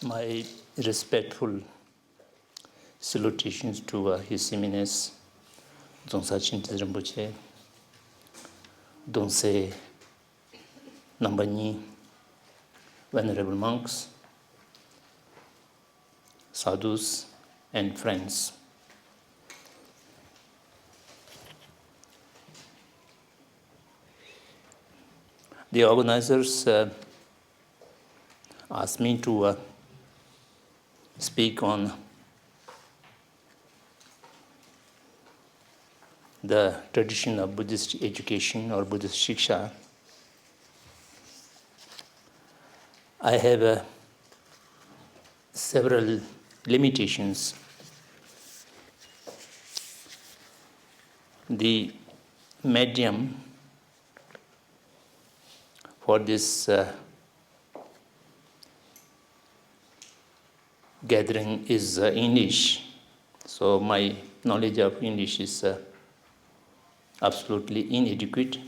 My respectful salutations to His Eminence Dongsa Rinpoche, Dongse Nambanyi, Venerable monks, sadhus, and friends. The organizers asked me to speak on the tradition of Buddhist education or Buddhist Shiksha. I have several limitations. The medium for this gathering is English, so my knowledge of English is absolutely inadequate,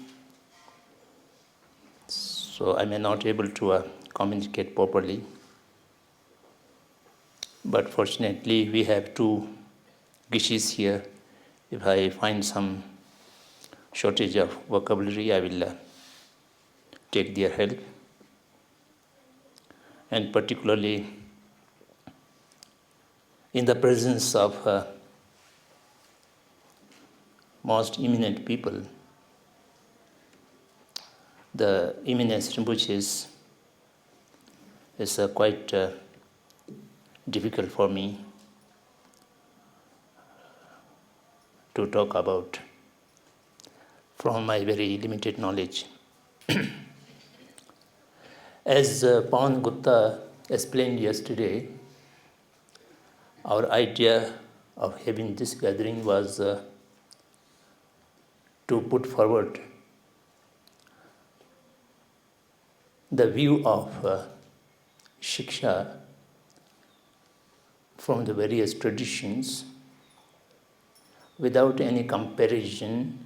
so I may not able to communicate properly. But fortunately, we have two gishis here. If I find some shortage of vocabulary, I will take their help. And particularly in the presence of most eminent people, the eminence Rinpoches is quite difficult for me to talk about from my very limited knowledge. As Pawan Gupta explained yesterday, our idea of having this gathering was to put forward the view of Shiksha from the various traditions without any comparison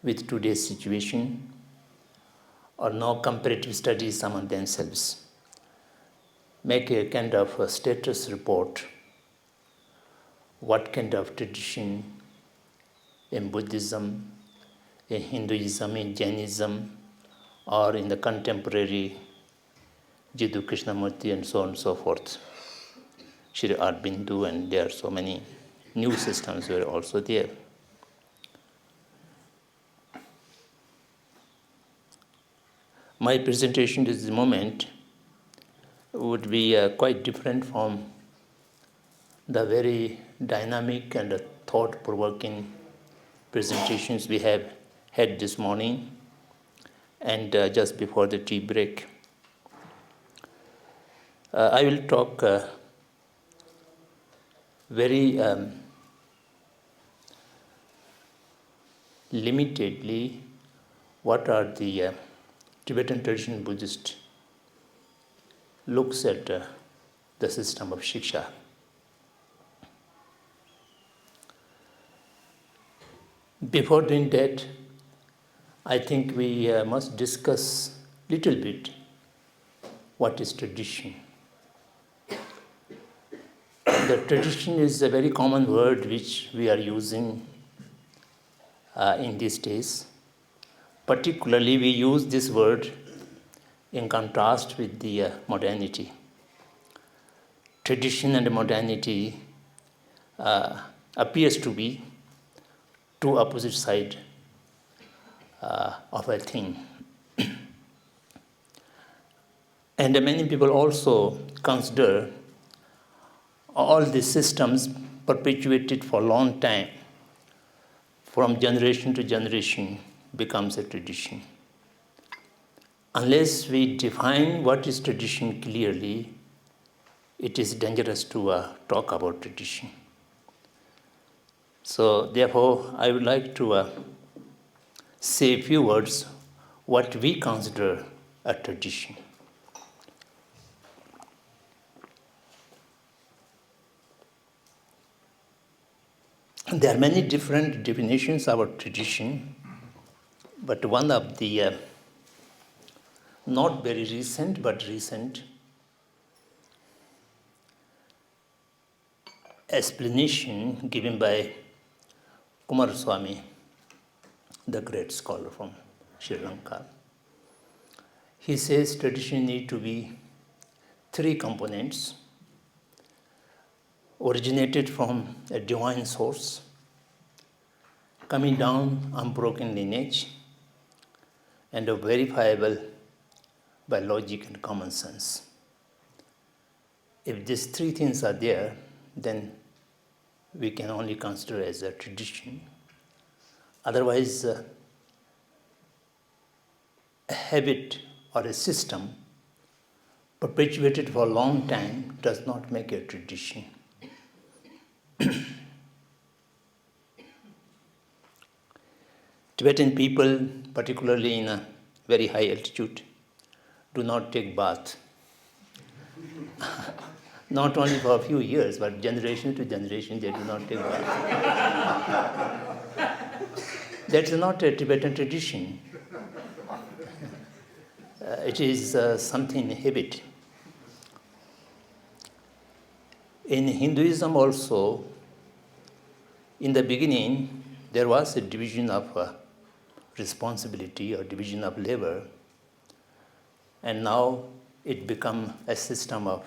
with today's situation or no comparative studies among themselves. Make a kind of a status report. What kind of tradition in Buddhism, in Hinduism, in Jainism, or in the contemporary Jiddu Krishnamurti and so on and so forth. Shri Aurobindo, and there are so many new systems were also there. My presentation at this moment would be quite different from the very dynamic and thought-provoking presentations we have had this morning and just before the tea break. I will talk very limitedly what are the Tibetan traditional Buddhist looks at the system of Shiksha. Before doing that, I think we must discuss little bit what is tradition. The tradition is a very common word which we are using in these days. Particularly, we use this word in contrast with the modernity. Tradition and modernity appears to be two opposite sides of a thing. And many people also consider all these systems perpetuated for a long time, from generation to generation, becomes a tradition. Unless we define what is tradition clearly, it is dangerous to talk about tradition. So therefore, I would like to say a few words what we consider a tradition. There are many different definitions about tradition, but one of the not very recent but recent explanation given by Kumaraswamy, the great scholar from Sri Lanka. He says tradition need to be three components: originated from a divine source, coming down unbroken lineage, and verifiable by logic and common sense. If these three things are there, then we can only consider as a tradition. Otherwise, a habit or a system perpetuated for a long time does not make a tradition. Tibetan people, particularly in a very high altitude, do not take bath. Not only for a few years, but generation to generation, they do not take bath. That's not a Tibetan tradition. It is something habit. In Hinduism also, in the beginning, there was a division of responsibility or division of labor, and now it become a system of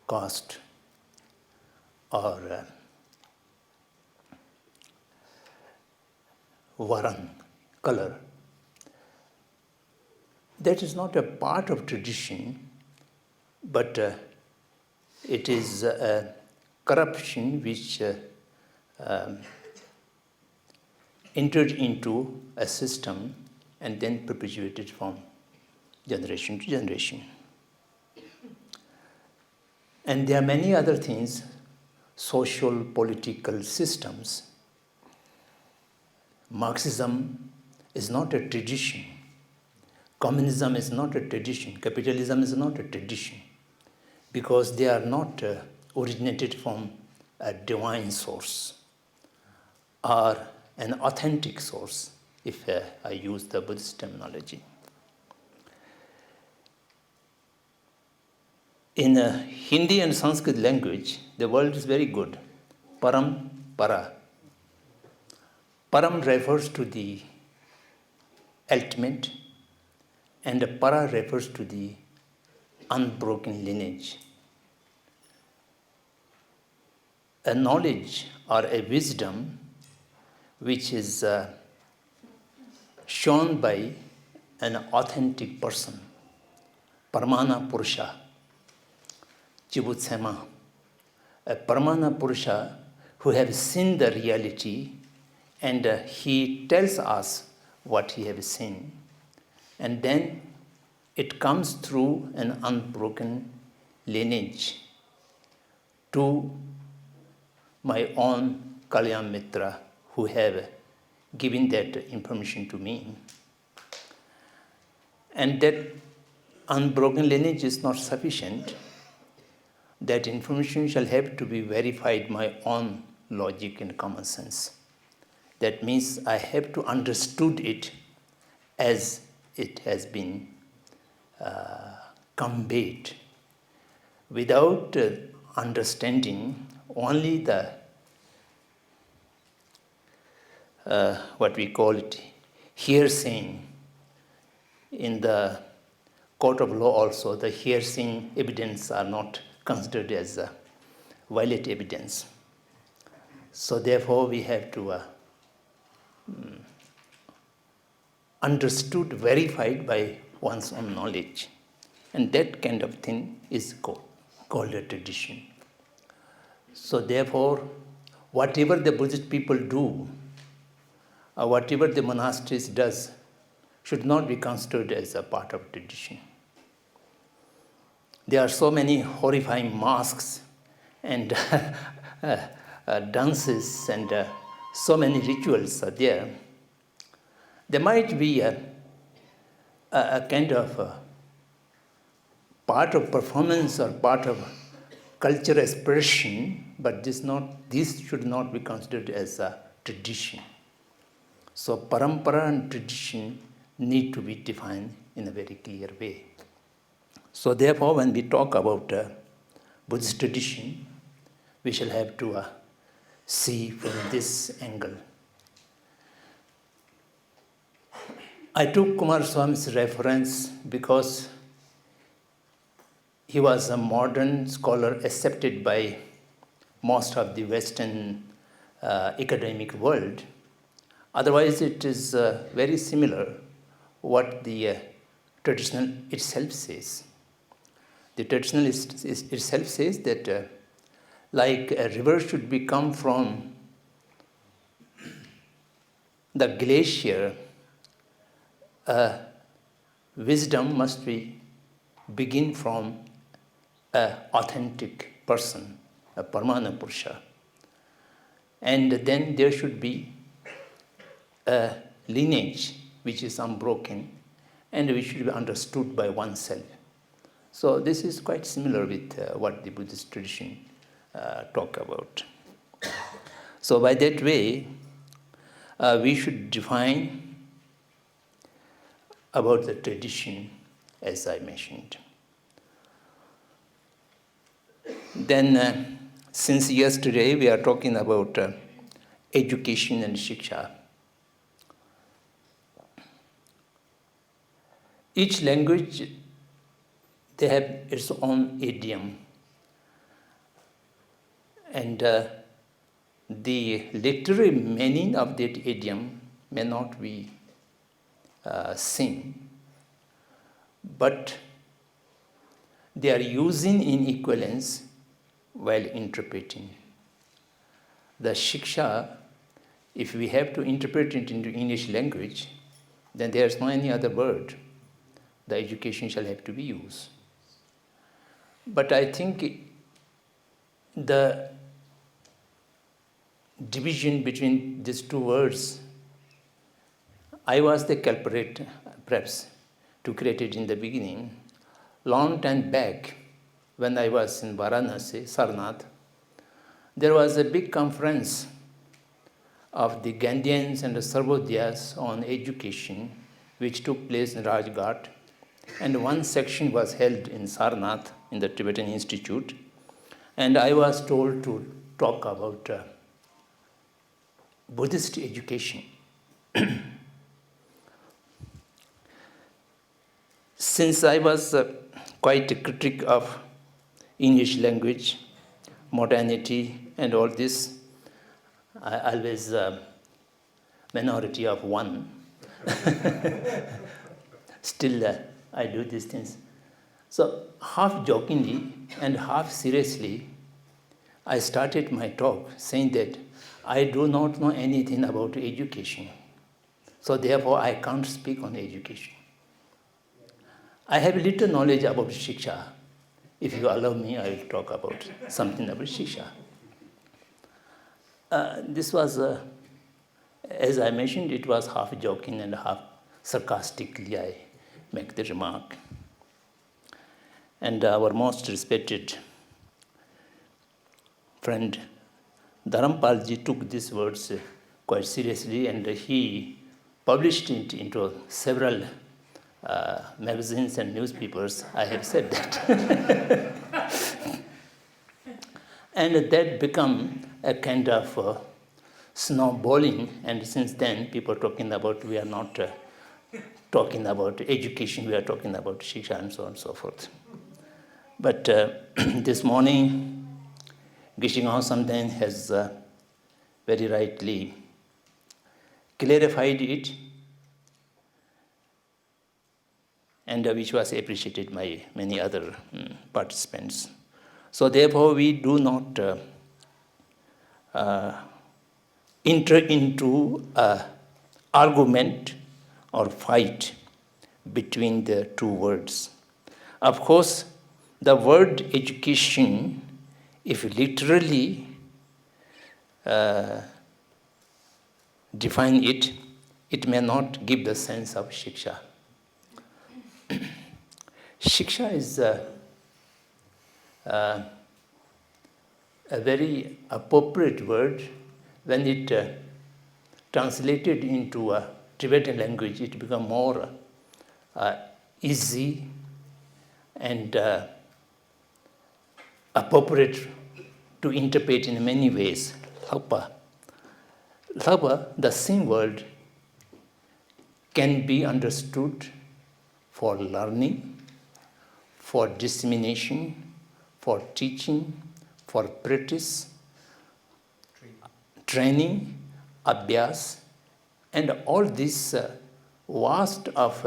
caste or varan, color. That is not a part of tradition, but it is a corruption which entered into a system and then perpetuated from generation to generation. And there are many other things, social, political systems. Marxism is not a tradition. Communism is not a tradition. Capitalism is not a tradition, because they are not originated from a divine source or an authentic source, if I use the Buddhist terminology. In Hindi and Sanskrit language, the word is very good. Param, para. Param refers to the ultimate, and para refers to the unbroken lineage. A knowledge or a wisdom which is shown by an authentic person, Paramana Purusha, Chibutsema, a Paramana Purusha who has seen the reality, and he tells us what he has seen. And then it comes through an unbroken lineage to my own Kalyan Mitra who have given that information to me. And that unbroken lineage is not sufficient. That information shall have to be verified by my own logic and common sense. That means I have to understood it as it has been conveyed. Without understanding only the what we call it hearsay. In the court of law also, the hearsay evidence are not considered as valid evidence. So therefore we have to understood, verified by one's own knowledge. And that kind of thing is called a tradition. So therefore, whatever the Buddhist people do, or whatever the monasteries does, should not be considered as a part of tradition. There are so many horrifying masks and dances and so many rituals are there. There might be a kind of part of performance or part of cultural expression, but this should not be considered as a tradition. So parampara and tradition need to be defined in a very clear way. So therefore, when we talk about Buddhist tradition, we shall have to see from this angle. I took Kumar Swami's reference because he was a modern scholar accepted by most of the Western academic world. Otherwise, it is very similar what the traditional itself says. The traditional itself says that like a river should come from the glacier, wisdom must begin from an authentic person, a Parmana Purusha. And then there should be a lineage which is unbroken and which should be understood by oneself. So this is quite similar with what the Buddhist tradition talk about. So by that way, we should define about the tradition as I mentioned. Then since yesterday we are talking about education and shiksha. Each language, they have its own idiom. And the literary meaning of that idiom may not be seen, but they are using in equivalence while interpreting. The shiksha, if we have to interpret it into English language, then there is no any other word. The education shall have to be used. But I think the division between these two words, I was the culprit, perhaps, to create it in the beginning. Long time back, when I was in Varanasi, Sarnath, there was a big conference of the Gandhians and the Sarvodhyas on education, which took place in Rajghat. And one section was held in Sarnath, in the Tibetan Institute. And I was told to talk about Buddhist education. Since I was quite a critic of English language, modernity, and all this, I always minority of one. Still, I do these things. So, half jokingly and half seriously, I started my talk saying that I do not know anything about education. So, therefore, I can't speak on education. I have little knowledge about shiksha. If you allow me, I will talk about something about shiksha. This was, as I mentioned, it was half joking and half sarcastically I make the remark. And our most respected friend Dharampalji took these words quite seriously, and he published it into several magazines and newspapers. I have said that. And that became a kind of snowballing, and since then people are talking about, we are not talking about education, we are talking about shiksha and so on and so forth. But this morning, Geshe-Ngao Samdhong has very rightly clarified it, and which was appreciated by many other participants. So therefore, we do not enter into an argument or fight between the two words. Of course, the word education, if literally define it, it may not give the sense of shiksha. Shiksha is a very appropriate word. When it translated into a Tibetan language, it becomes more easy and appropriate to interpret in many ways. Lhapa. Lhapa, the same word, can be understood for learning, for dissemination, for teaching, for practice, training, abhyas, and all these vast of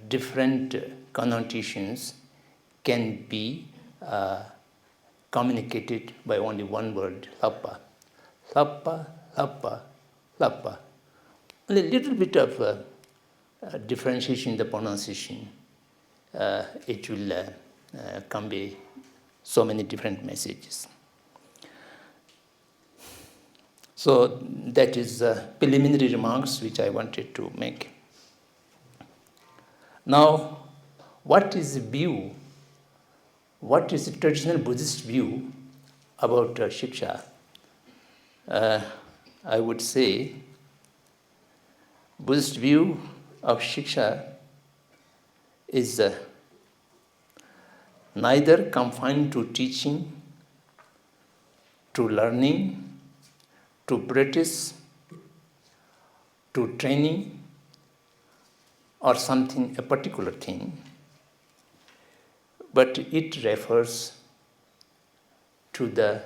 different connotations can be communicated by only one word, lhapa. Lhapa, lhapa, lhapa. A little bit of differentiation in the pronunciation, it will convey so many different messages. So that is preliminary remarks which I wanted to make. Now, what is the view? What is the traditional Buddhist view about Shiksha? I would say Buddhist view of Shiksha is neither confined to teaching, to learning, to practice, to training, or something, a particular thing, but it refers to the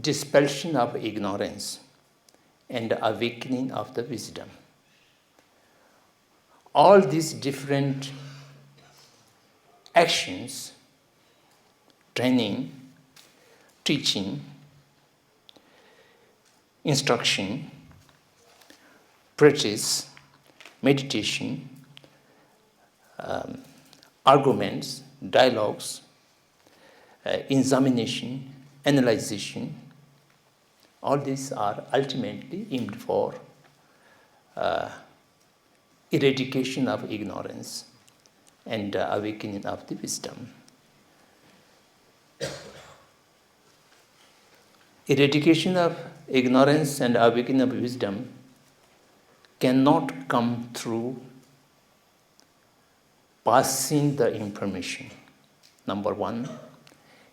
dispelsion of ignorance and awakening of the wisdom. All these different actions, training, teaching, instruction, practice, meditation, arguments, dialogues, examination, analyzation, all these are ultimately aimed for eradication of ignorance and awakening of the wisdom. Eradication of ignorance and awakening of wisdom cannot come through passing the information. Number one,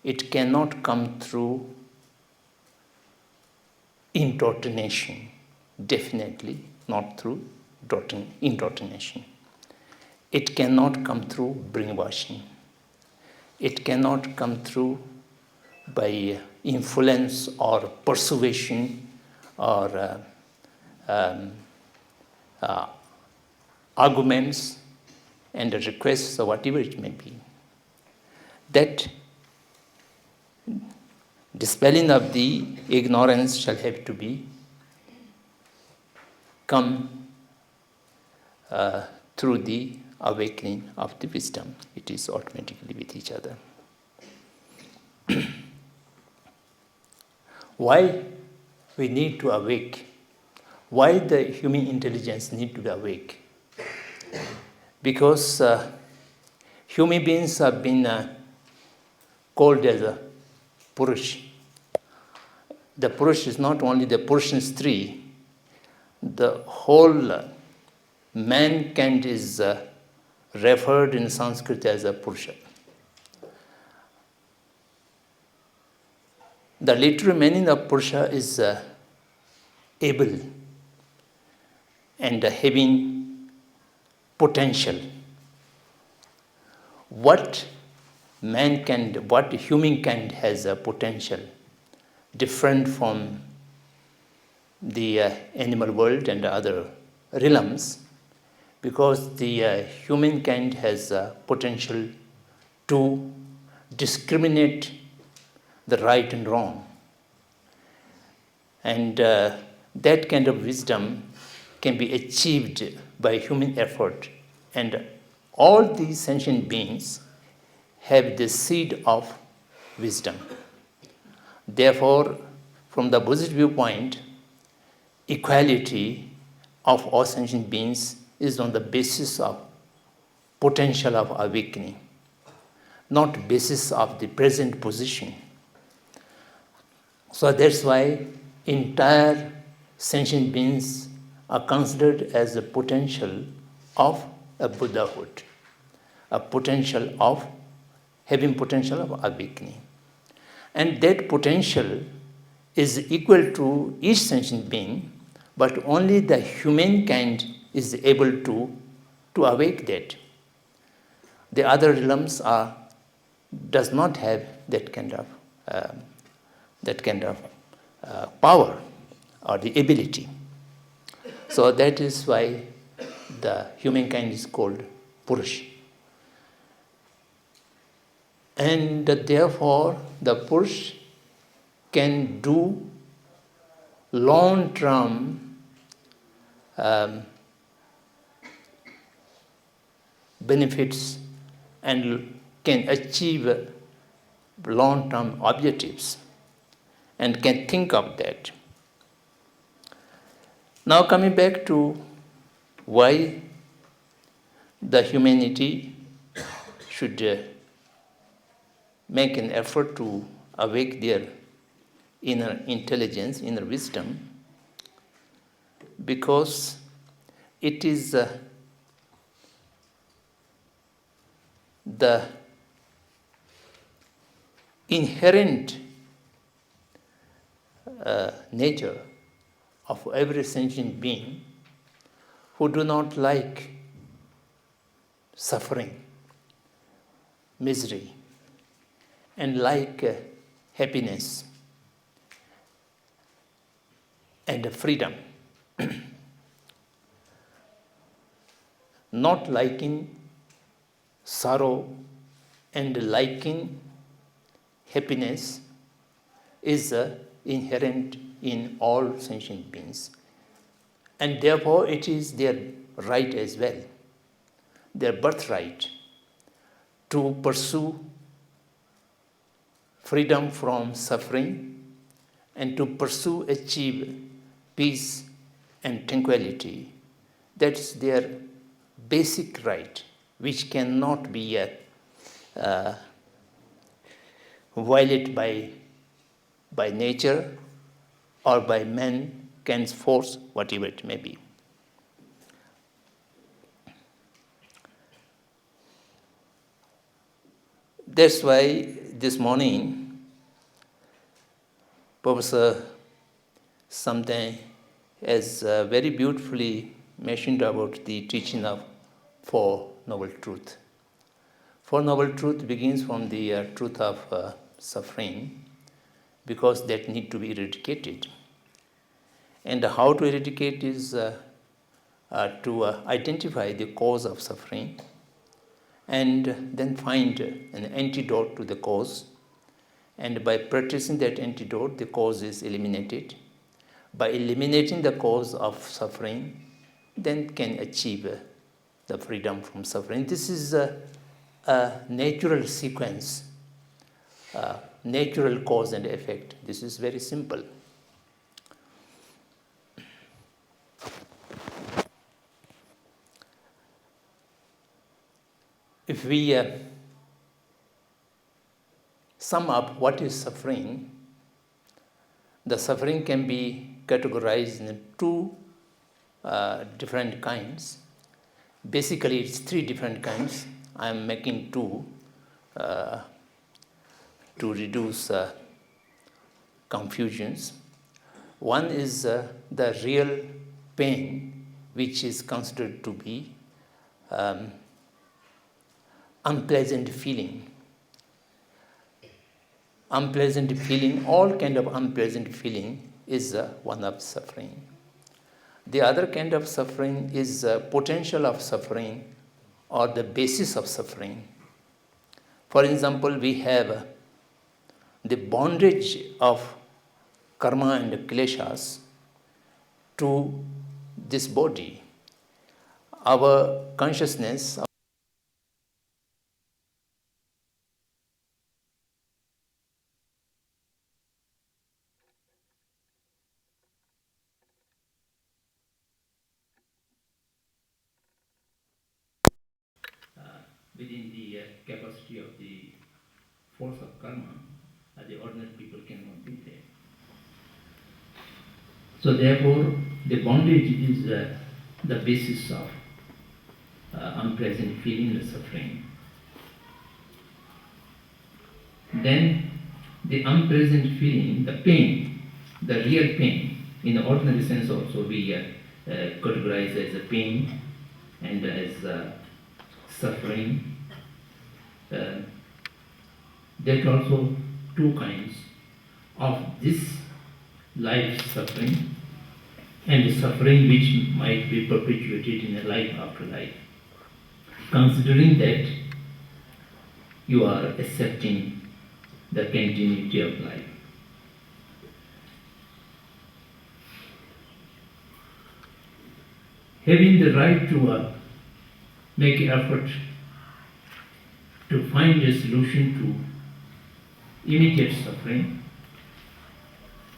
it cannot come through indoctrination, definitely not through indoctrination. It cannot come through brainwashing. It cannot come through by influence or persuasion or arguments and requests or whatever it may be. That dispelling of the ignorance shall have to be come through the awakening of the wisdom. It is automatically with each other. Why we need to awake? Why the human intelligence need to be awake? Because human beings have been called as a Purush. The Purush is not only the Purushan Stree, the whole mankind is referred in Sanskrit as a Purusha. The literal meaning of Purusha is able and having potential. What humankind has a potential different from the animal world and other realms, because the humankind has a potential to discriminate the right and wrong. And that kind of wisdom can be achieved by human effort. And all these sentient beings have the seed of wisdom. Therefore, from the Buddhist viewpoint, equality of all sentient beings is on the basis of potential of awakening, not basis of the present position. So that's why entire sentient beings are considered as a potential of a Buddhahood, a potential of having potential of awakening. And that potential is equal to each sentient being, but only the humankind is able to awake that. The other realms does not have that kind of power or the ability. So that is why the humankind is called Purush. And therefore, the Purush can do long-term benefits and can achieve long-term objectives and can think of that. Now coming back to why the humanity should make an effort to awake their inner intelligence, inner wisdom, because it is the inherent nature of every sentient being who do not like suffering, misery, and like happiness and freedom. Not liking sorrow and liking happiness is inherent in all sentient beings. And therefore it is their right as well, their birthright, to pursue freedom from suffering and to pursue, achieve peace and tranquility. That's their basic right, which cannot be violated by nature or by man's force, whatever it may be. That's why this morning, Professor Samdhong has very beautifully mentioned about the teaching of Four Noble Truths. Four Noble Truth begins from the truth of suffering, because that need to be eradicated. And how to eradicate is to identify the cause of suffering and then find an antidote to the cause. And by practicing that antidote, the cause is eliminated. By eliminating the cause of suffering, then can achieve the freedom from suffering. This is a natural sequence, natural cause and effect. This is very simple. If we sum up what is suffering, the suffering can be categorized in two different kinds. Basically, it's three different kinds. I am making two to reduce confusions. One is the real pain, which is considered to be unpleasant feeling. Unpleasant feeling, all kind of unpleasant feeling is one of suffering. The other kind of suffering is potential of suffering or the basis of suffering. For example, we have the bondage of karma and kleshas to this body. Our consciousness within the capacity of the force of karma, the ordinary people cannot be there. So therefore, the bondage is the basis of unpleasant feeling and suffering. then the unpleasant feeling, the pain, the real pain, in the ordinary sense also we categorize as a pain and as suffering. There are also two kinds of this life suffering and suffering which might be perpetuated in a life after life. Considering that you are accepting the continuity of life. Having the right to make effort to find a solution to immediate suffering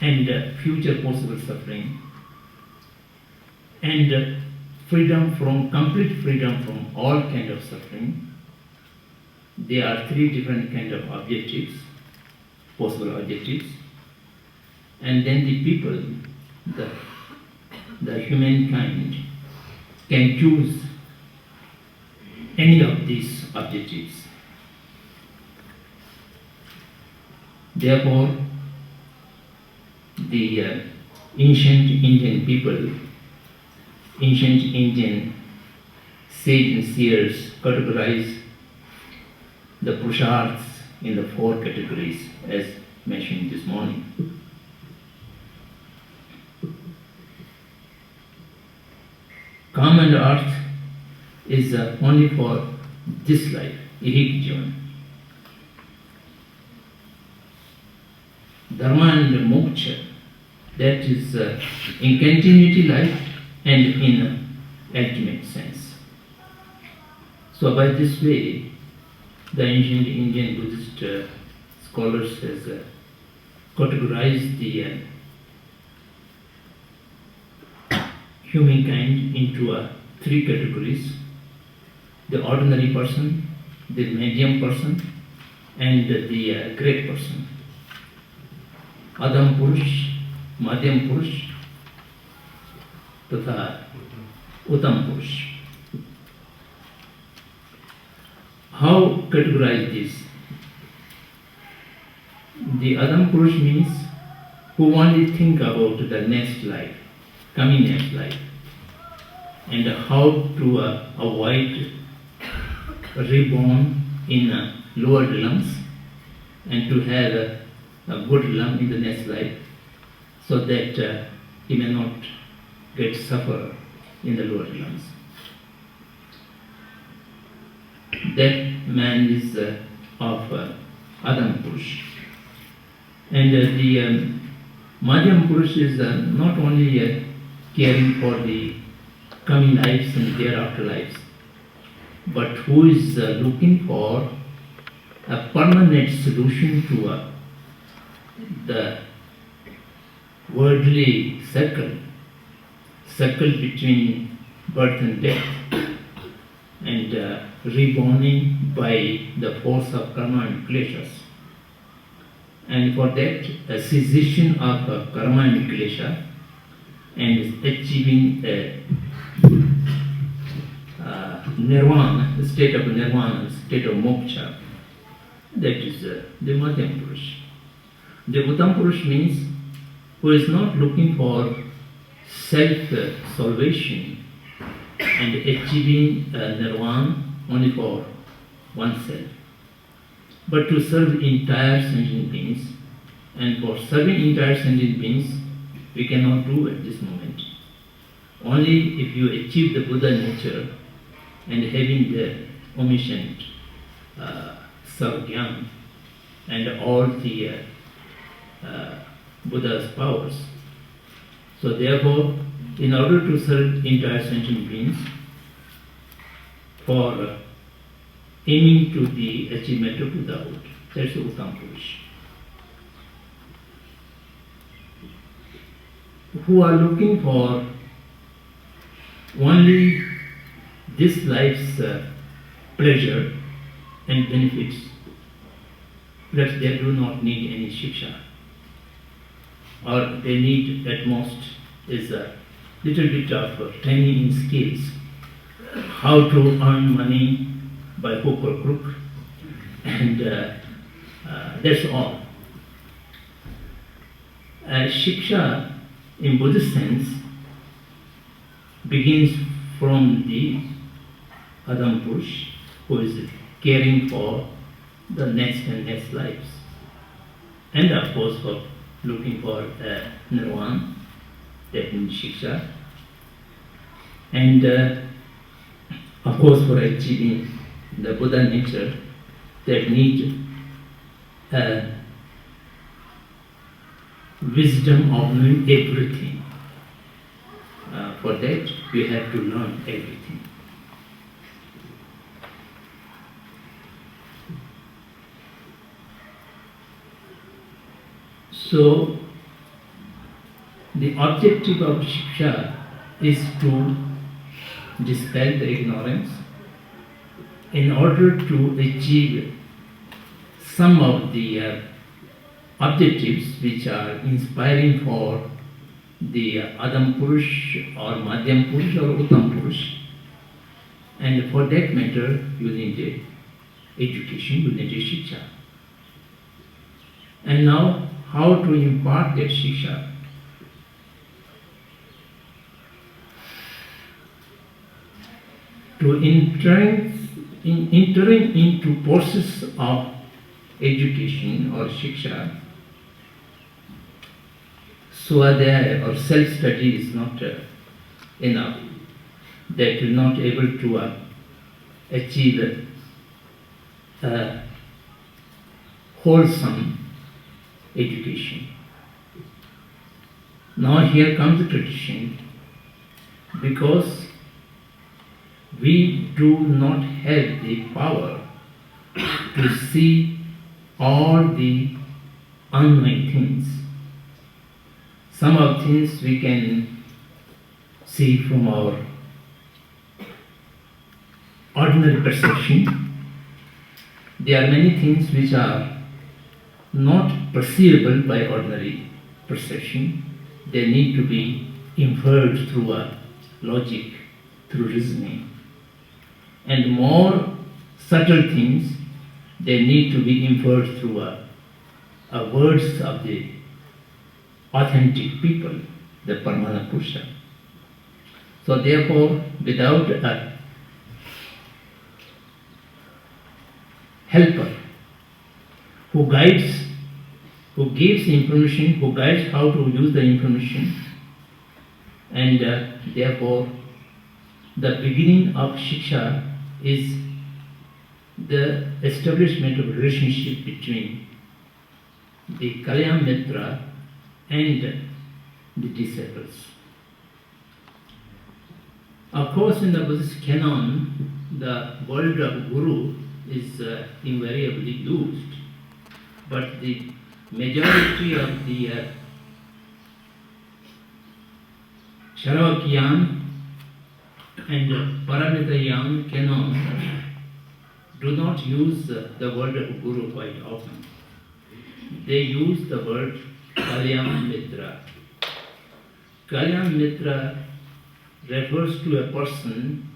and future possible suffering, and freedom from, complete freedom from all kind of suffering. There are three different kind of objectives, possible objectives, and then the people, the humankind can choose any of these objectives. Therefore, the ancient Indian people, ancient Indian sage and seers categorize the Purusharths in the four categories as mentioned this morning. Calm and earth is only for this life, ihik jivan. Dharma and moksha, that is in continuity life and in ultimate sense. So by this way, the ancient Indian Buddhist scholars has categorized the humankind into three categories: the ordinary person, the medium person, and the great person. Adam Purush, Madhyam Purush, तथा Uttam Purush. How categorize this? The Adam Purush means who only think about the next life, coming next life, and how to avoid reborn in lower realms and to have a good realm in the next life, so that he may not get suffer in the lower realms. That man is of Adam Purush. And the Madhyam Purush is not only caring for the coming lives and thereafter lives, but who is looking for a permanent solution to the worldly circle between birth and death, and reborning by the force of karma and kleshas. And for that, a cessation of karma and klesha and achieving a nirvana, the state of nirvana, state of moksha, that is the Madhyam Purush. The Uttam Purush means who is not looking for self-salvation and achieving nirvana only for oneself, but to serve entire sentient beings. And for serving entire sentient beings, we cannot do at this moment. Only if you achieve the Buddha nature and having the omniscient Sarvagyan and all the Buddha's powers. So therefore, in order to serve entire sentient beings, for aiming to the achievement of Buddhahood, that's the Uttam Purush. Who are looking for only this life's pleasure and benefits, perhaps they do not need any shiksha, or they need at most is a little bit of training in skills, how to earn money by hook or crook, and That's all. Shiksha, in Buddhist sense, begins from the Adam Purush, who is caring for the next and next lives. And of course, for looking for nirvana, that means shiksha. And of course, for achieving the Buddha nature, that need wisdom of knowing everything. For that, we have to learn everything. So, the objective of Shiksha is to dispel the ignorance in order to achieve some of the objectives which are inspiring for the Adam Purush or Madhyam Purush or Uttam Purush. And for that matter, you need education, you need Shiksha. And now, how to impart that Shiksha? To entering into process of education or Shiksha, Swadhyaya or self-study is not enough. That will not able to achieve wholesome education. Now here comes the tradition, because we do not have the power to see all the unknowing things. Some of things we can see from our ordinary perception. There are many things which are not perceivable by ordinary perception. They need to be inferred through a logic, through reasoning. And more subtle things, they need to be inferred through words of the authentic people, the Paramana Purusha. So therefore, without a helper who guides, who gives information, who guides how to use the information, and therefore the beginning of Shiksha is the establishment of relationship between the Kalyan Mitra and the disciples. Of course, in the Buddhist canon, the word of Guru is invariably used, but the majority of the Charvakyan and Paramitayan canon do not use the word of Guru quite often. They use the word Kalyan Mitra. Kalyan Mitra refers to a person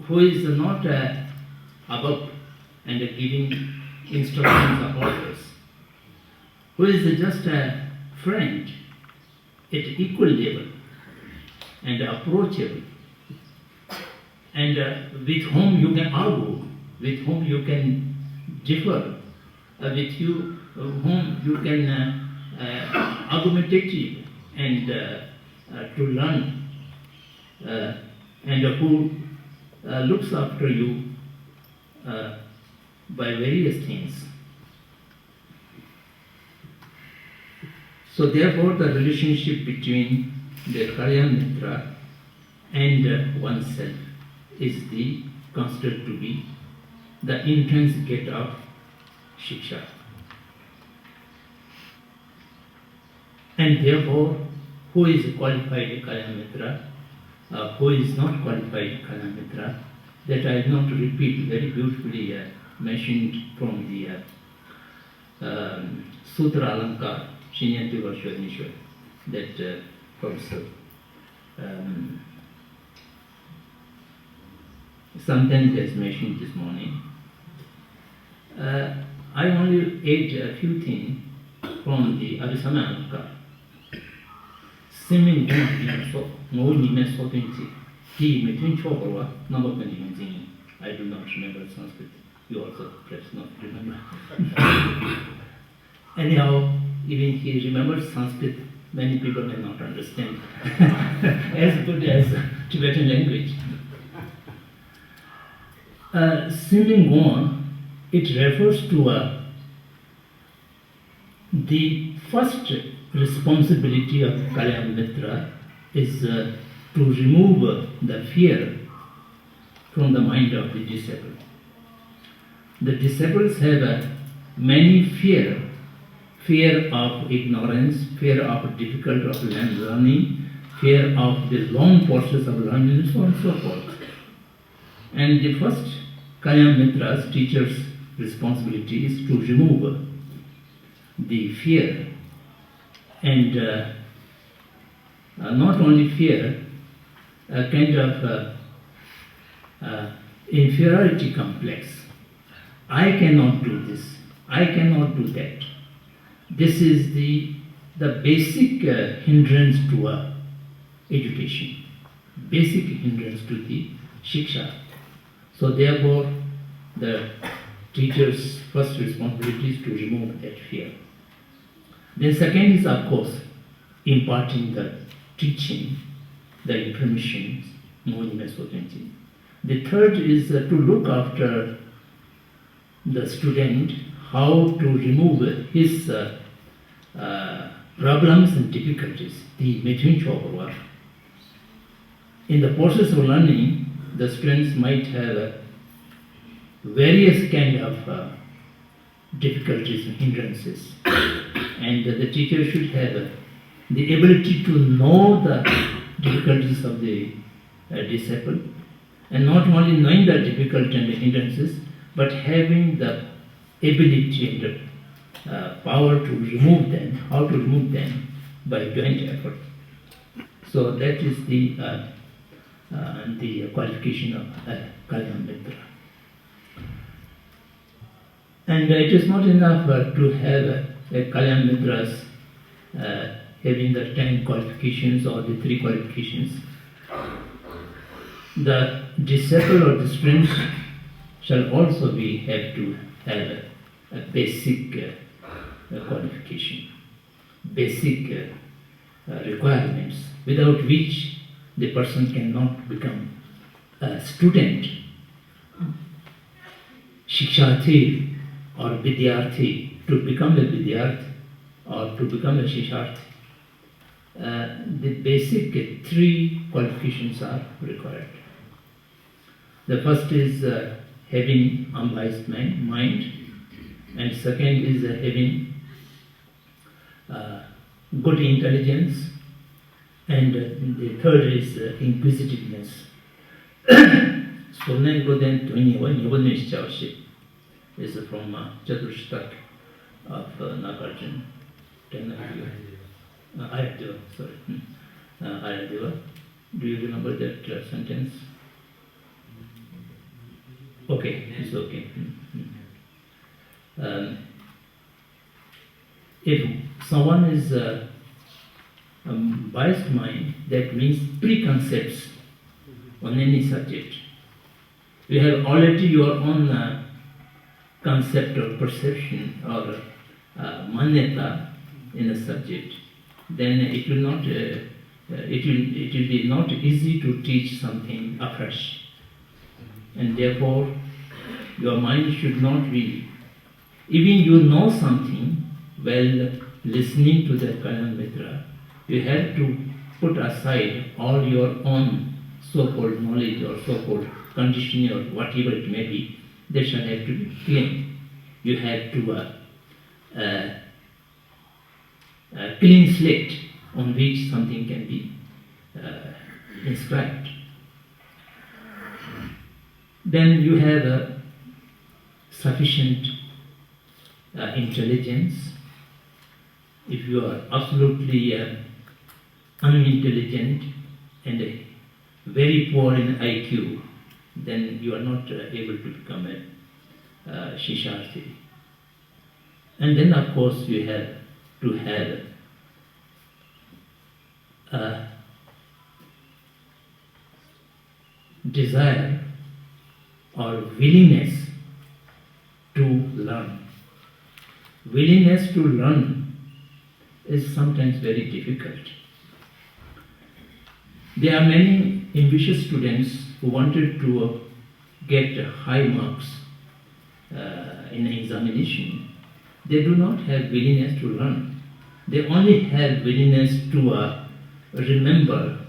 who is not above and giving instructions or orders, who is just a friend at equal level and approachable, and with whom you can argue, with whom you can differ, with whom you can argumentative and to learn, and who looks after you by various things. So therefore the relationship between the Kalyan Mitra and oneself is considered to be the entrance gate of Shiksha. And therefore, who is qualified Kalyan Mitra, who is not qualified Kalyan Mitra, that I will not repeat, very beautifully mentioned from the Sutra Alankar, Shinyanti Varshvanishwar, that Professor Samdhong has mentioned this morning. I only add a few things from the Abhisamayaka. Simming so no need so he between Chokorwa, number 20. I do not remember Sanskrit. You also perhaps not remember. Anyhow, even he remembers Sanskrit, many people may not understand as good as Tibetan language. Simming Goma, it refers to the first responsibility of Kalyan Mitra is to remove the fear from the mind of the disciple. The disciples have many fear of ignorance, fear of difficulty of learning, fear of the long process of learning, and so on and so forth. And the first Kalyan Mitra's teacher's responsibility is to remove the fear, and not only fear, a kind of inferiority complex. I cannot do this, I cannot do that. This is the basic hindrance to education, basic hindrance to the shiksha. So therefore, the teacher's first responsibility is to remove that fear. Then second is, of course, imparting the teaching, the information, the third is to look after the student, how to remove his problems and difficulties, the Metunchokorwa. In the process of learning, the students might have various kind of difficulties and hindrances, and the teacher should have the ability to know the difficulties of the disciple, and not only knowing the difficulty and the hindrances, but having the ability and power to remove them, how to remove them by joint effort. So that is the qualification of Kalyan Mitra. And it is not enough to have a Kalyan Mitras having the 10 qualifications or the 3 qualifications. The disciple or the student shall also have to have a basic qualification, basic requirements, without which the person cannot become a student, shiksharthi or vidyarthi. To become a vidyarthi or to become a shiksharthi, the basic 3 qualifications are required. The first is having unbiased mind, and second is having good intelligence, and the third is inquisitiveness. So is from Chaturshtak of Nagarjuna. Ayadeva, sorry. Ayadeva. Do you remember that sentence? Okay, it's okay. If someone is biased mind, that means preconcepts on any subject. You have already your own concept or perception or manyata in a subject, then it will not it will be not easy to teach something afresh, and therefore your mind should not be, even you know something while listening to the Kalyan Mitra, you have to put aside all your own so-called knowledge or so-called conditioning or whatever it may be. They shall have to be clean. You have to clean slate on which something can be inscribed. Then you have sufficient intelligence. If you are absolutely unintelligent and very poor in IQ, then you are not able to become a Shisharthi. And then of course you have to have a desire or willingness to learn. Willingness to learn is sometimes very difficult. There are many ambitious students who wanted to get high marks in an examination. They do not have willingness to learn. They only have willingness to remember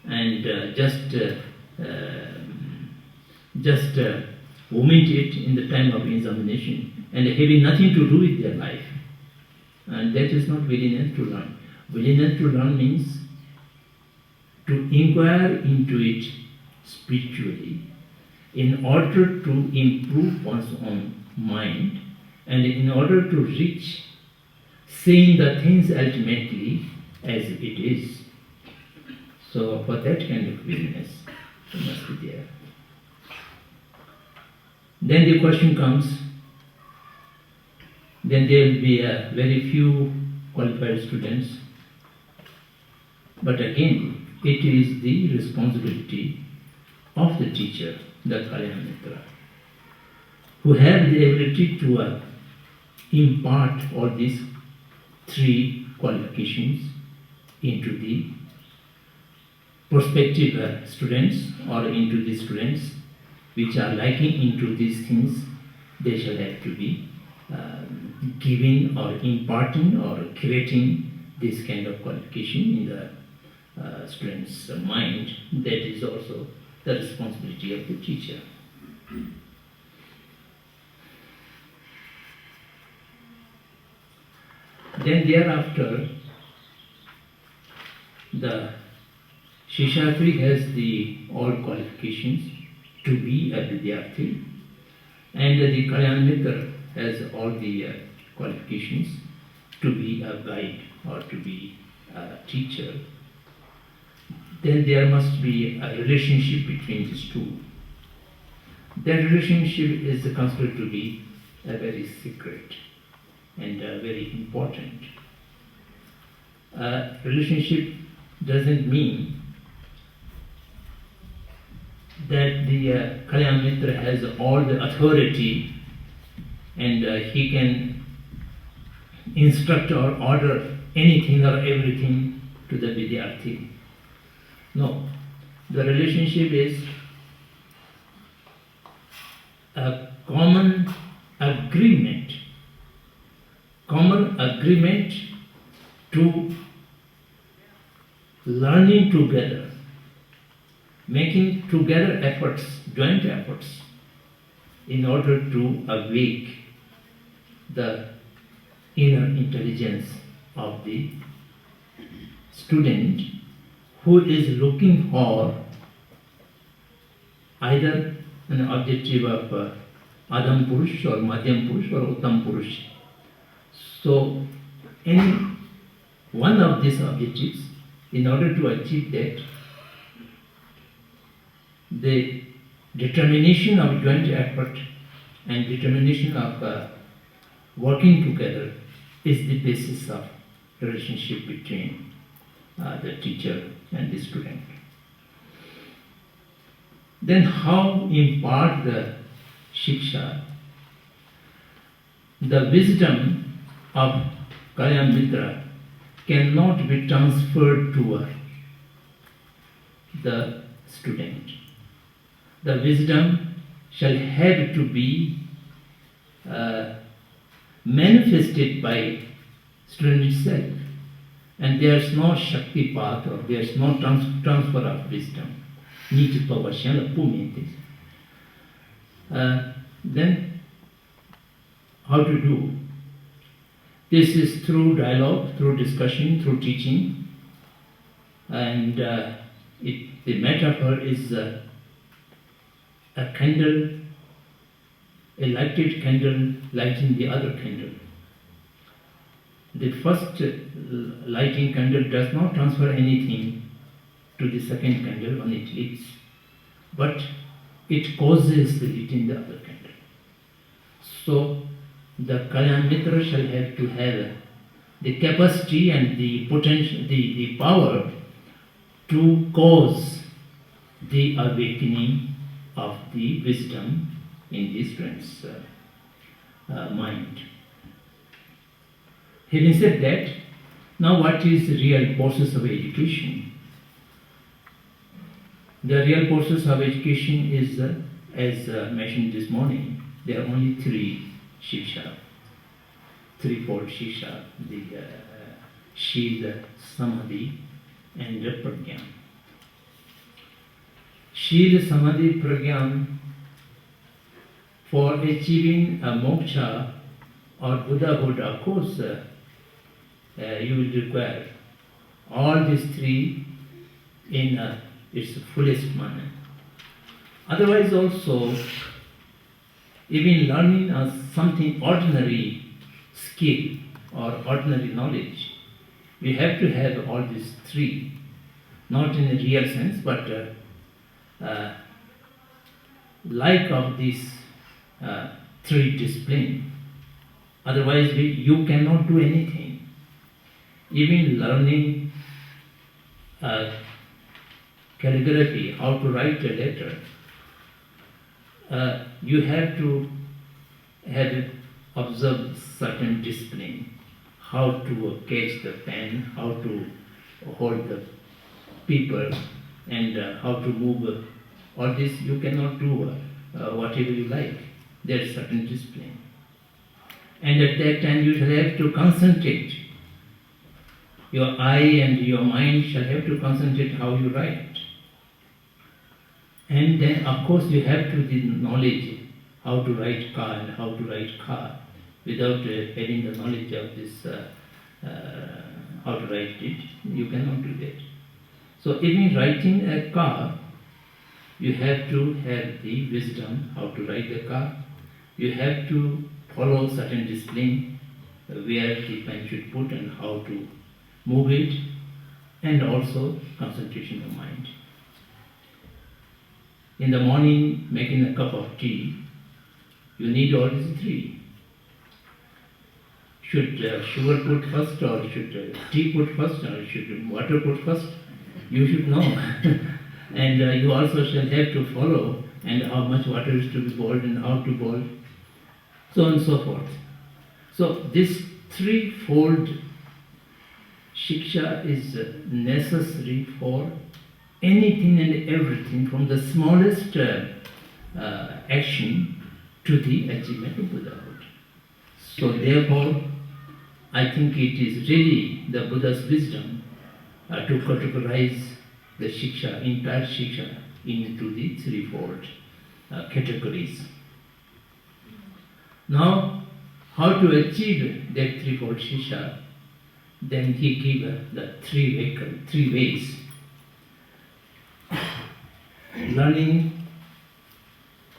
and just omit it in the time of examination and having nothing to do with their life. And that is not willingness to learn. Willingness to learn means to inquire into it spiritually in order to improve one's own mind and in order to reach seeing the things ultimately as it is. So for that kind of willingness, it must be there. Then the question comes, then there will be very few qualified students. But again, it is the responsibility of the teacher, the Kalyana Mitra, who have the ability to impart all these three qualifications into the prospective students or into the students which are liking into these things. They shall have to be giving or imparting or creating this kind of qualification in the student's mind. That is also the responsibility of the teacher. Then thereafter, the Shishatri has the all qualifications to be a Vidyarthi, and the Kalyana Mitra has all the qualifications to be a guide or to be a teacher. Then there must be a relationship between these two. That relationship is considered to be a very secret and very important. Relationship doesn't mean that the Kalyana Mitra has all the authority and he can instruct or order anything or everything to the Vidyarthi. No, the relationship is a common agreement to learning together, making together efforts, joint efforts, in order to awake the inner intelligence of the student who is looking for either an objective of Adam Purush or Madhyam Purush or Uttam Purush. So, any one of these objectives, in order to achieve that, the determination of joint effort and determination of working together is the basis of relationship between the teacher and the student. Then how impart the Shiksha? The wisdom of Kalyana Mitra cannot be transferred to the student. The wisdom shall have to be manifested by student itself. And there is no Shakti path or there is no transfer of wisdom. Then, how to do? This is through dialogue, through discussion, through teaching. And the metaphor is a candle, a lighted candle lighting the other candle. The first lighting candle does not transfer anything to the second candle when it lights, but it causes the light in the other candle. So the Kalyan Mitra shall have to have the capacity and the potential, the power to cause the awakening of the wisdom in the student's mind. Having said that, now what is the real process of education? The real process of education is, as mentioned this morning, there are only three shiksha, threefold shiksha, the Shila, Samadhi, and the Pragyan. Shila, Samadhi, Pragyan, for achieving a moksha or Buddhahood, of course, you will require all these three in its fullest manner. Otherwise also, even learning something ordinary skill or ordinary knowledge, we have to have all these three, not in a real sense, but like of these three disciplines. Otherwise, you cannot do anything. Even learning calligraphy, how to write a letter, you have to have observed certain discipline, how to catch the pen, how to hold the paper, and how to move. All this you cannot do whatever you like. There is certain discipline. And at that time you shall have to concentrate. Your eye and your mind shall have to concentrate how you write. And then of course you have to the knowledge how to write car and how to write car. Without having the knowledge of this, how to write it, you cannot do that. So even writing a car, you have to have the wisdom how to write the car. You have to follow certain discipline, where the pen should put and how to move it, and also concentration of mind. In the morning, making a cup of tea, you need all these three. Should sugar put first, or should tea put first, or should water put first? You should know. And you also shall have to follow, and how much water is to be boiled and how to boil, so on and so forth. So this threefold shiksha is necessary for anything and everything, from the smallest action to the achievement of Buddhahood. So therefore, I think it is really the Buddha's wisdom to categorize the shiksha, entire shiksha, into the threefold categories. Now, how to achieve that threefold shiksha? Then he gave the three ways. Learning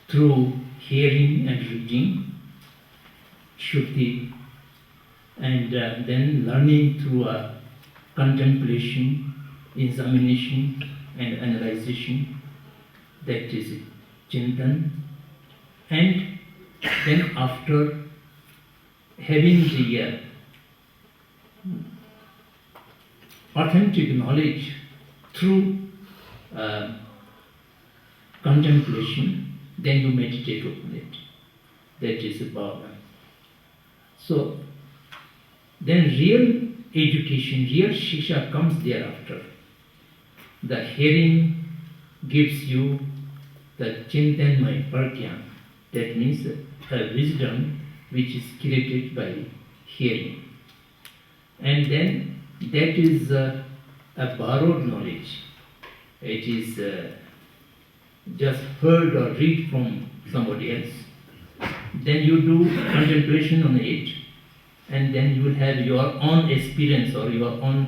through hearing and reading, shruti, and then learning through contemplation, examination, and analyzation, that is chintan. And then after having the authentic knowledge through contemplation, then you meditate upon it. That is bhava. So then real education, real shiksha comes thereafter. The hearing gives you the chintanmaya pragyan. That means a wisdom which is created by hearing. And then that is a borrowed knowledge. It is just heard or read from somebody else. Then you do contemplation on it, and then you will have your own experience or your own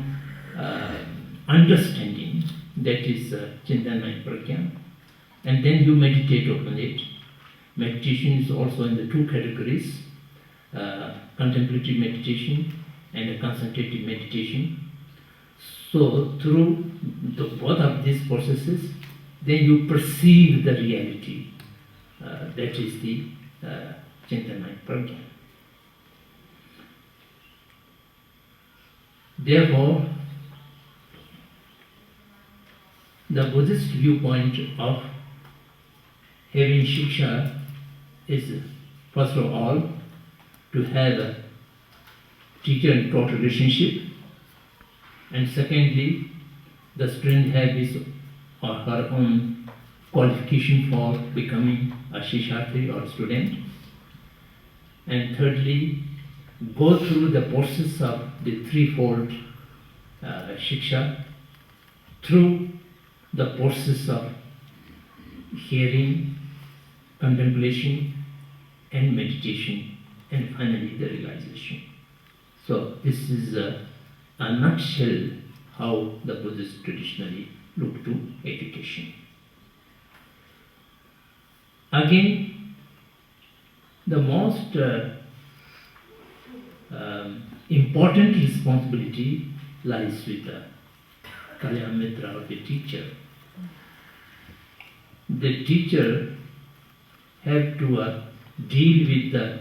understanding. That is chintanmaya pragyan. And then you meditate upon it. Meditation is also in the two categories, contemplative meditation and concentrative meditation. So through both of these processes, then you perceive the reality. That is the chintanmaya pragyan. Therefore, the Buddhist viewpoint of having shiksha is, first of all, to have a teacher and taught relationship, and secondly, the student have his or her own qualification for becoming a shisharthi or student, and thirdly, go through the process of the threefold shiksha through the process of hearing, contemplation, and meditation, and finally the realization. So this is a nutshell how the Buddhists traditionally look to education. Again, the most important responsibility lies with the Kalyan Mitra or the teacher. The teacher have to deal with the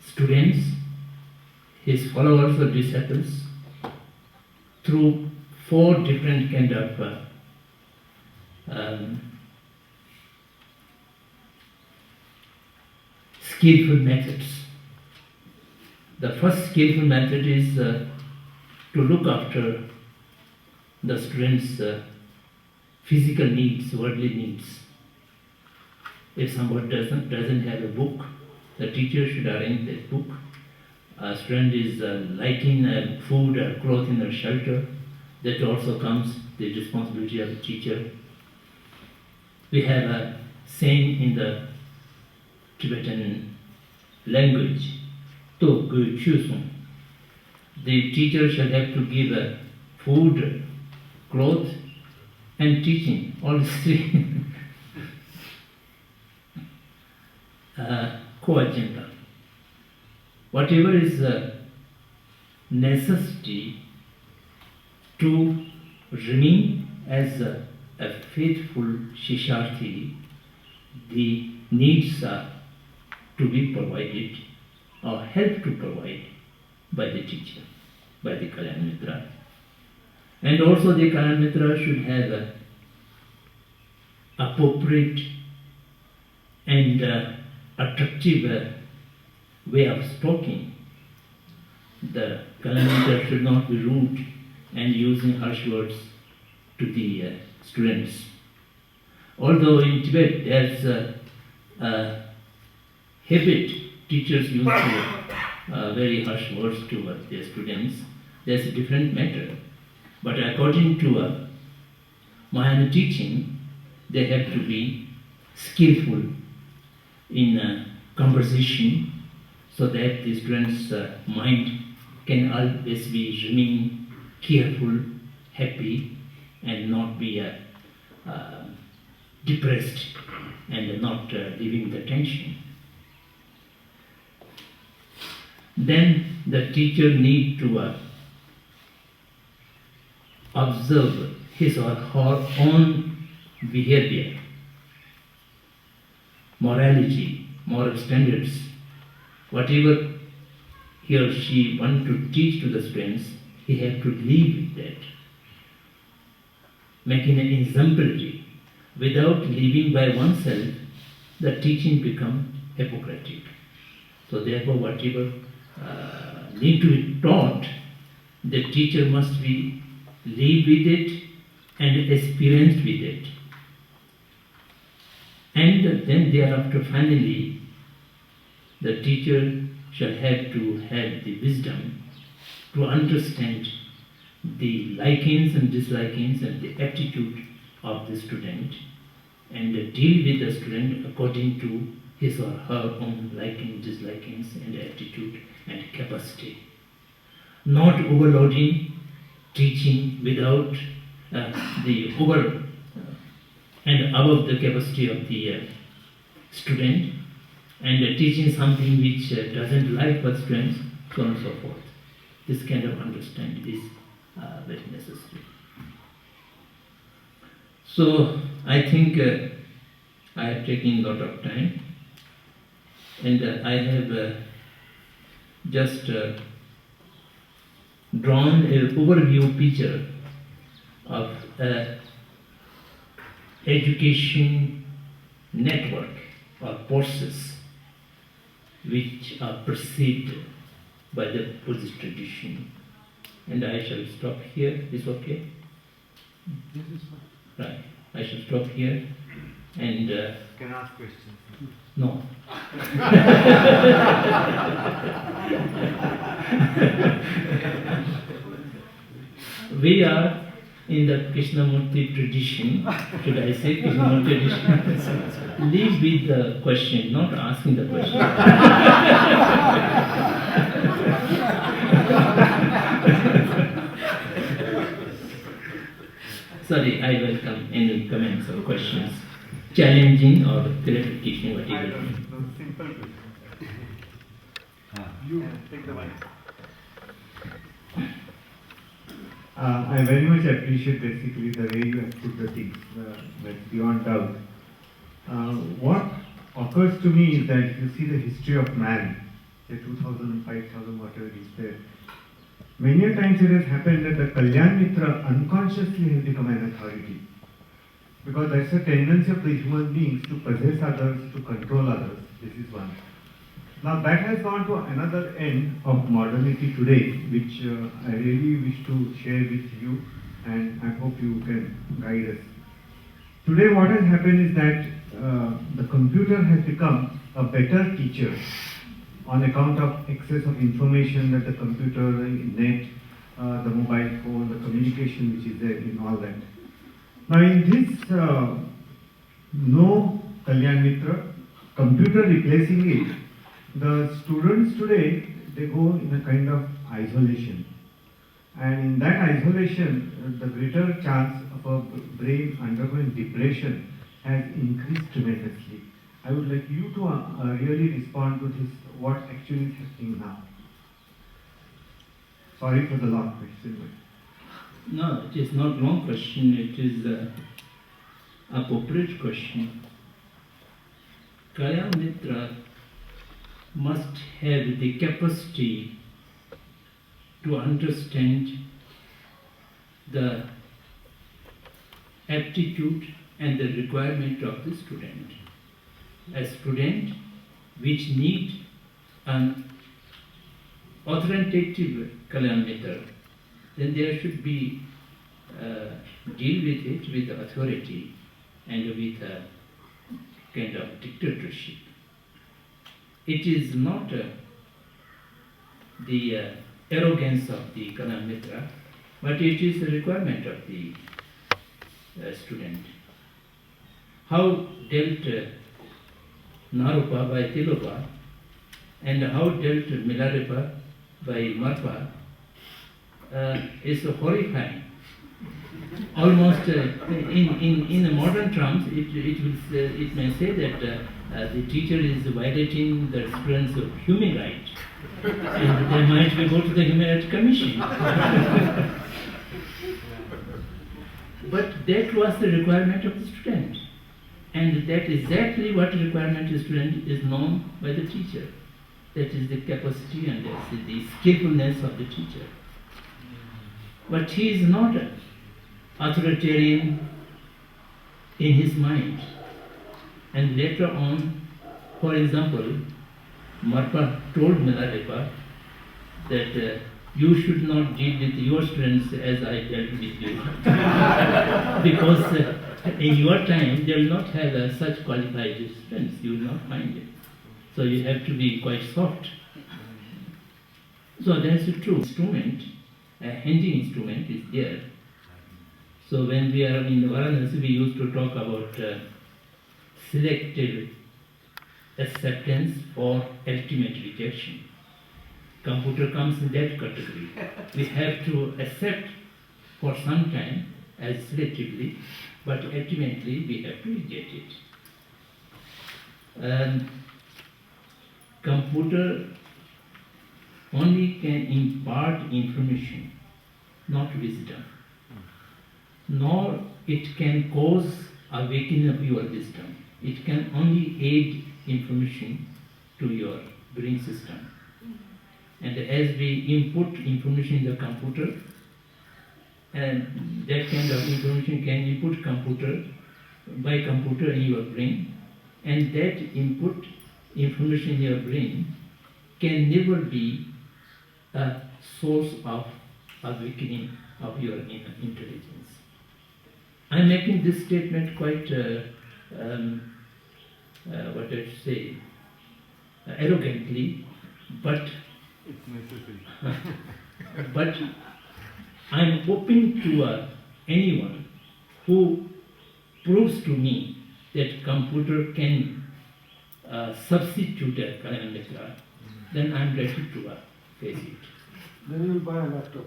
students, his followers or disciples, through four different kind of skillful methods. The first skillful method is to look after the students' physical needs, worldly needs. If someone doesn't have a book, the teacher should arrange that book. A student is lacking food or clothing or shelter. That also comes the responsibility of the teacher. We have a saying in the Tibetan language, To Gu Chusung. The teacher shall have to give food, clothes, and teaching, all three co-agenda. Whatever is necessity to remain as a faithful shisharthi, the needs are to be provided or help to provide by the teacher, by the Kalyan Mitra. And also the Kalyan Mitra should have an appropriate and attractive way of talking. The Kalyan Mitra should not be rude and using harsh words to the students. Although in Tibet there's a habit, teachers use very harsh words to their students, there's a different matter. But according to Mahayana teaching, they have to be skillful in conversation so that the students' mind can always be remain careful, happy, and not be depressed and not living the tension. Then the teacher need to observe his or her own behavior, morality, moral standards. Whatever he or she want to teach to the students, he have to live with that, making an exemplary. Without living by oneself, the teaching become hypocritical. So therefore, whatever need to be taught, the teacher must be live with it and experienced with it. And then thereafter, finally, the teacher shall have to have the wisdom to understand the likings and dislikings and the attitude of the student and deal with the student according to his or her own likings, dislikings and attitude and capacity. Not overloading teaching without the over and above the capacity of the student, and teaching something which doesn't like for students, so on and so forth. This kind of understanding is very necessary. So I think I have taken a lot of time, and I have just drawn an overview picture of education network or process which are perceived by the Buddhist tradition. And I shall stop here. Is okay? This is fine. Right. I shall stop here. And Can I ask questions? no. We are in the Krishnamurti tradition. Should I say Krishnamurti tradition? Live with the question, not asking the question. Sorry, I welcome any comments or questions, challenging or clarification, whatever. Simple question. You take the mic. I very much appreciate basically the way you have put the things, like beyond doubt. What occurs to me is that if you see the history of man, say 2000, 5000, whatever is there, many a times it has happened that the Kalyan Mitra unconsciously has become an authority. Because that's a tendency of the human beings to possess others, to control others. This is one. Now that has gone to another end of modernity today, which I really wish to share with you, and I hope you can guide us. Today what has happened is that the computer has become a better teacher on account of excess of information that the computer, the net, the mobile phone, the communication which is there in all that. Now in this no Kalyan Mitra, computer replacing it, the students today, they go in a kind of isolation. And in that isolation, the greater chance of a brain undergoing depression has increased tremendously. I would like you to really respond to this, what actually is happening now. Sorry for the long question. No, it is not long question, it is an appropriate question. Kalyan Mitra must have the capacity to understand the aptitude and the requirement of the student. A student which needs an authoritative Kalyan Mitra, then there should be deal with it with authority and with a kind of dictatorship. It is not the arrogance of the Kalyan Mitra, but it is the requirement of the student. How dealt Narupa by Tilopa and how dealt Milarepa by Marpa is horrifying. Almost in the modern terms, it may say that the teacher is violating the students' human rights, and they might go to the Human Rights Commission. But that was the requirement of the student, and that is exactly what requirement of the student is known by the teacher. That is the capacity and that's the skillfulness of the teacher. But he is not authoritarian in his mind. And later on, for example, Marpa told Milarepa that you should not deal with your students as I dealt with you. Because in your time, they will not have such qualified students, you will not find it. So you have to be quite soft. So that's a true instrument, a handy instrument is there. So when we are in Varanasi, we used to talk about selective acceptance for ultimate rejection. Computer comes in that category. We have to accept for some time as selectively, but ultimately we have to reject it. Computer only can impart information, not wisdom. Nor it can cause awakening of your wisdom. It can only aid information to your brain system. And as we input information in the computer, and that kind of information can input by computer in your brain, and that input information in your brain can never be a source of awakening of your inner intelligence. I'm making this statement quite, what I should say, arrogantly, but It's necessary. but I'm hoping to anyone who proves to me that computer can substitute a Kalyana, then I'm ready to face it. Then you will buy a laptop.